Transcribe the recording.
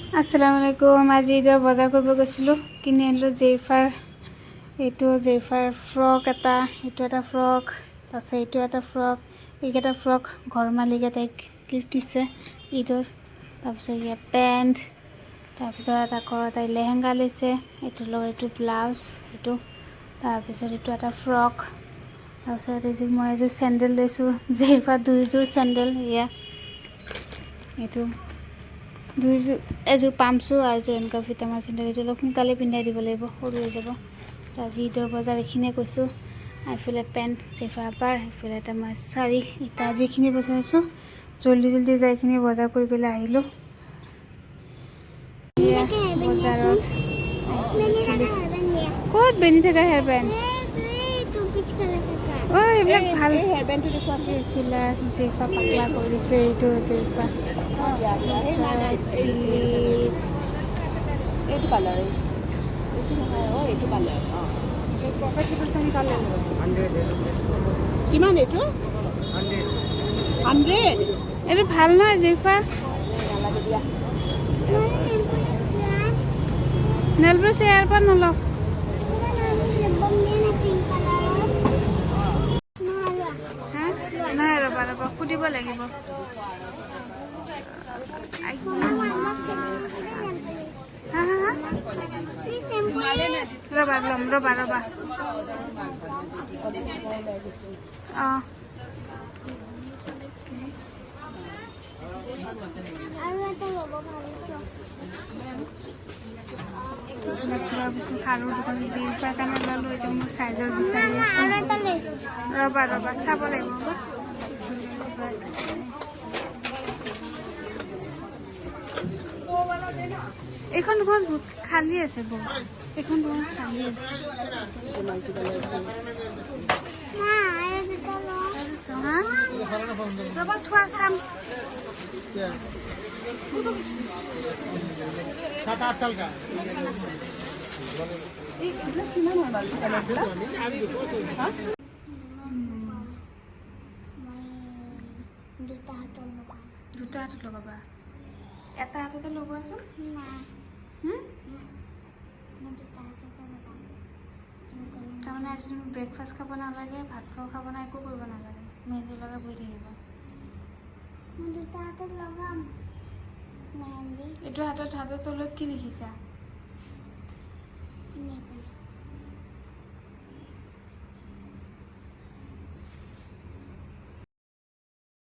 আসসালামু আলাইকুম। আজি ঈদৰ বজাৰ কৰিব গৈছিলোঁ, কিনি আনিলোঁ জেইফাৰ। এইটো জেইফাৰ ফ্ৰক এটা, এইটো এটা ফ্ৰক, তাৰপিছত এইটো এটা ফ্ৰক। এইকেইটা ফ্ৰক ঘৰ মালিক এটাই গিফ্ট দিছে ঈদৰ। তাৰপিছত ইয়াত পেণ্ট, তাৰপিছত আকৌ তাই লেহেংগা লৈছে, এইটোৰ লগত এইটো ব্লাউজ, এইটো তাৰপিছত এইটো এটা ফ্ৰক। তাৰপিছত এইযোৰ মই এযোৰ চেণ্ডেল লৈছোঁ, জেইফাৰ দুইযোৰ চেণ্ডেল। এইটো এযোৰ পামচু আৰু এযোৰ এনেকুৱা ফিটামাৰ চেণ্ডেল। এইটো অলপ সোনকালে পিন্ধাই দিব লাগিব, সৰু হৈ যাব। তো আজি ঈদৰ বজাৰ এইখিনিয়ে কৈছোঁ। এইফালে পেণ্ট জেইফাৰ আপাৰ, এইফালে এটা মই শাৰী। এতিয়া যিখিনি বজাইছোঁ জল্দি যাই এইখিনি বজাৰ কৰি পেলাই আহিলোঁ। বজাৰত ক'ত বেনি থকা হেয়াৰ বেণ্ড? অঁ, এইবিলাক ভাল হেয়াৰ বেণ্ডটো দেখুৱাছে। এইফালে জেইফা পাতলা কৰি দিছে, এইটো জেইফা এইটো কালাৰ, এইটো নহয়, এইটো কালাৰ। কিমান এইটো? 100। এইটো ভাল নহয় জেইফা। নালাগে দিয়া। নেল ব্ৰাছ ইয়াৰ পৰা নলওঁ। নাই ৰ'বা সুধিব লাগিব। ৰ'বা ল'ম, ৰ'বা। অঁ, সাৰৰ দোকান জেইফাৰ কাৰণে ল'লোঁ। এইটো মোৰ চাইজৰ বিচাৰি আছোঁ। ৰ'বা চাব লাগিব। এইখন দোকান খালী আছে বহুত, এইখন দোকান খালী আছে। ৰ'বা থোৱা চাম। 7-8 साल का। কিমান হয় বাৰু কালাৰবিলাক? দুটা হাতত লগাবা, এটা হাততে লগোৱাচোন। তাৰমানে আজি তুমি ব্ৰেকফাষ্ট খাব নালাগে, ভাত খাব নাই, একো কৰিব নালাগে, মেহেন্দি লগাই বহি থাকিবা। এইটো হাতৰ তলত কি লিখিছা?